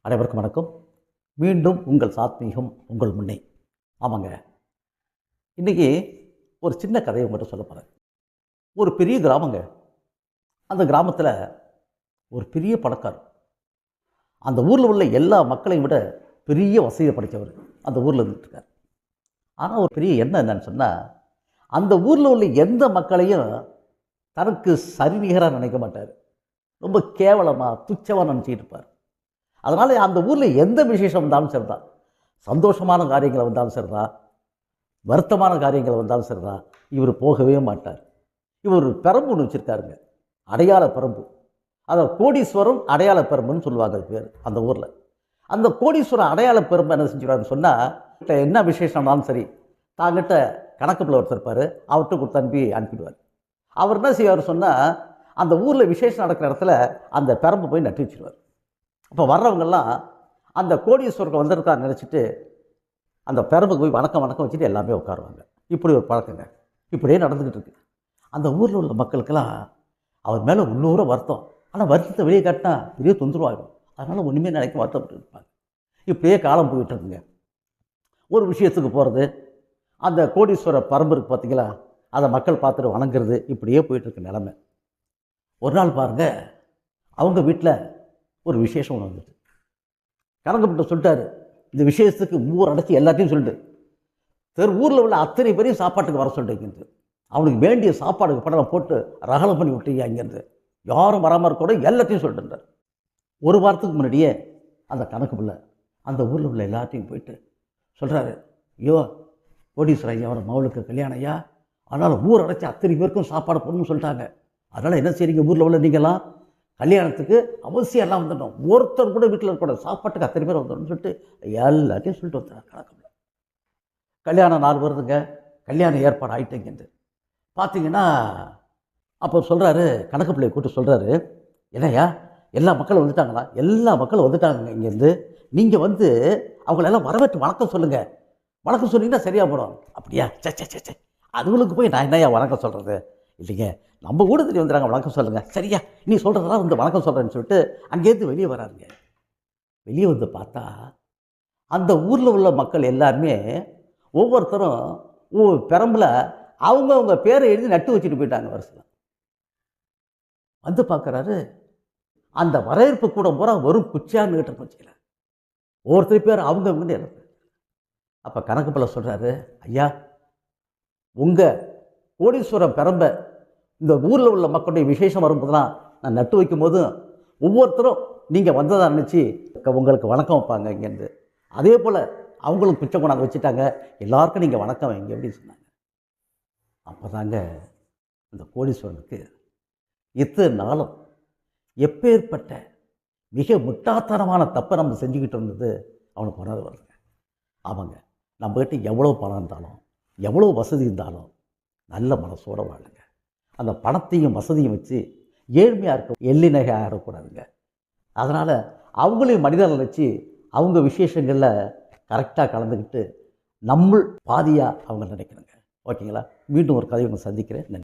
அனைவருக்கும் வணக்கம். மீண்டும் உங்கள் சாத்மீகம் உங்கள் முன்னே. ஆமாங்க, இன்றைக்கி ஒரு சின்ன கதையை உங்கள்கிட்ட சொல்ல போகிறேன். ஒரு பெரிய கிராமங்க. அந்த கிராமத்தில் ஒரு பெரிய பணக்காரர். அந்த ஊரில் உள்ள எல்லா மக்களையும் விட பெரிய வசதியை படைத்தவர் அந்த ஊரில் இருந்துட்டுருக்கார். ஆனால் ஒரு பெரிய எண்ணம் என்னன்னு சொன்னால், அந்த ஊரில் உள்ள எந்த மக்களையும் தனக்கு சரிநிகராக நினைக்க மாட்டார். ரொம்ப கேவலமாக துச்சமாக நினச்சிக்கிட்டு இருப்பார். அதனால் அந்த ஊரில் எந்த விசேஷம் வந்தாலும் சரிதான், சந்தோஷமான காரியங்கள் வந்தாலும் சரிதான், வருத்தமான காரியங்கள் வந்தாலும் சரிதான், இவர் போகவே மாட்டார். இவர் ஒரு பெரம்பு ஒன்று வச்சுருக்காருங்க, அடையாள பெரம்பு. அதை கோடீஸ்வரம் அடையாள பெரம்புன்னு சொல்லுவாங்க அது பேர் அந்த ஊரில். அந்த கோடீஸ்வரம் அடையாள பெரம்பு என்ன செஞ்சுருவாருன்னு சொன்னால், என்ன விசேஷம்னாலும் சரி, தாங்கிட்ட கணக்கு பிள்ளை ஒருத்தர் இருப்பார், அவர்கிட்ட கொடுத்து அனுப்பிடுவார். அவர் என்ன செய்வார் சொன்னால், அந்த ஊரில் விசேஷம் நடக்கிற இடத்துல அந்த பெரம்பு போய் நட்டு வச்சுருவார். அப்போ வர்றவங்கெல்லாம் அந்த கோடீஸ்வரருக்கு வந்திருக்கான்னு நினச்சிட்டு அந்த பெரம்புக்கு போய் வணக்கம் வச்சுட்டு எல்லாமே உட்காருவாங்க. இப்படி ஒரு பழக்கங்க இப்படியே நடந்துக்கிட்டு இருக்கு. அந்த ஊரில் உள்ள மக்களுக்கெல்லாம் அவர் மேலே உள்ளூர வருத்தம். ஆனால் வருத்தத்தை வெளியே காட்டினா பெரிய தொந்தரவாகும். அதனால் ஒன்றுமே நினைக்க வருத்தப்பட்டு இருப்பாங்க. இப்படியே காலம் போயிட்டு இருக்குங்க. ஒரு விஷயத்துக்கு போகிறது, அந்த கோடீஸ்வரர் பரம்பு இருக்குது பார்த்தீங்களா, அதை மக்கள் பார்த்துட்டு வணங்குறது, இப்படியே போயிட்டுருக்கு நிலமை. ஒரு நாள் பாருங்கள், அவங்க வீட்டில் ஒரு விசேஷம் ஒன்று வந்துட்டு கணக்கப்பட்டு சொல்லிட்டாரு, இந்த விசேஷத்துக்கு ஊர் அடைச்சி எல்லாத்தையும் சொல்லிட்டு ஊரில் உள்ள அத்தனை பேரையும் சாப்பாட்டுக்கு வர சொல்லிட்டு, அவனுக்கு வேண்டிய சாப்பாடுக்கு படம் போட்டு ரகலம் பண்ணி விட்டீங்க. அங்கேருந்து யாரும் வராமல் இருக்க எல்லாத்தையும் சொல்லிட்டுருந்தார். ஒரு வாரத்துக்கு முன்னாடியே அந்த கணக்கு பிள்ளை அந்த ஊரில் உள்ள எல்லாத்தையும் போயிட்டு சொல்கிறாரு, ஐயோ கோடீஸ்வரர் ஐயா அவரை மகளுக்கு கல்யாணம் ஐயா, அதனால் ஊர் அடைச்சி அத்தனை பேருக்கும் சாப்பாடு போடணும்னு சொல்லிட்டாங்க. அதனால் என்ன செய்றீங்க, ஊரில் உள்ள நீங்களாம் கல்யாணத்துக்கு அவசியம் எல்லாம் வந்துடணும், ஒருத்தர் கூட வீட்டில் இருக்கக்கூடாது, சாப்பாட்டுக்கு அத்தனை பேர் வந்துடணும்னு சொல்லிட்டு எல்லாத்தையும் சொல்லிட்டு வந்தாங்க. கணக்கு கல்யாணம் 4 வருதுங்க, கல்யாணம் ஏற்பாடு ஆகிட்டேங்கிறது பார்த்தீங்கன்னா. அப்போ சொல்கிறாரு, கணக்கு பிள்ளையை கூப்பிட்டு சொல்கிறாரு, என்னையா எல்லா மக்களும் வந்துட்டாங்களா? எல்லா மக்களும் வந்துட்டாங்க. இங்கேருந்து நீங்கள் வந்து அவங்களெல்லாம் வரவேற்று வணக்கம் சொல்லுங்கள், வணக்கம் சொன்னீங்கன்னா சரியாக போடும். அப்படியா, சே அதுகளுக்கு போய் நான் என்னையா வணக்கம் சொல்கிறது? இல்லைங்க, நம்ம கூட தெரிய வந்துடுறாங்க, வணக்கம் சொல்லுங்கள். சரியா, நீ சொல்கிறதெல்லாம் வந்து வணக்கம் சொல்கிறேன்னு சொல்லிட்டு அங்கேருந்து வெளியே வராருங்க. வெளியே வந்து பார்த்தா அந்த ஊரில் உள்ள மக்கள் எல்லாருமே ஒவ்வொருத்தரும் பெரம்பில் அவங்கவுங்க பேரை எழுதி நட்டு வச்சுட்டு போயிட்டாங்க வருஷம். வந்து பார்க்குறாரு, அந்த வரவேற்பு கூட பூரா வெறும் குச்சியான்னு கிட்ட போச்சுக்கல, ஒவ்வொருத்தர் பேர் அவங்கவுங்கன்னு இருக்கு. அப்போ கணக்கு பிள்ளை சொல்கிறாரு, ஐயா உங்கள் கோடீஸ்வரம் பெரம்பை இந்த ஊரில் உள்ள மக்களுடைய விசேஷம் வரும்போதெல்லாம் நான் நட்டு வைக்கும் போதும் ஒவ்வொருத்தரும் நீங்கள் வந்ததாக நினச்சி உங்களுக்கு வணக்கம் வைப்பாங்க இங்கேருந்து. அதே போல் அவங்களும் பிச்சை கொண்டாந்து வச்சுட்டாங்க, எல்லாருக்கும் நீங்கள் வணக்கம் வைங்க அப்படின்னு சொன்னாங்க. அப்போ தாங்க இந்த கோடீஸ்வரனுக்கு இத்தனை நாளும் எப்பேற்பட்ட மிக முட்டாள்தனமான தப்பை நம்ம செஞ்சுக்கிட்டு இருந்தது அவனுக்கு உணர்வு வருதுங்க. ஆமாங்க, நம்மகிட்ட எவ்வளோ பணம் இருந்தாலும் எவ்வளோ வசதி இருந்தாலும் நல்ல மனசோடு வாழுங்க. அந்த பணத்தையும் வசதியும் வச்சு ஏழ்மையாக இருக்க எள்ளிநகை ஆடக்கூடாதுங்க. அதனால் அவங்களையும் மனிதர்கள் வச்சு அவங்க விசேஷங்களில் கரெக்டாக கலந்துக்கிட்டு நம்ம பாதியாக அவங்க நினைக்கணுங்க. ஓகேங்களா? மீண்டும் ஒரு கதையை உங்களை சந்திக்கிறேன். நன்றி.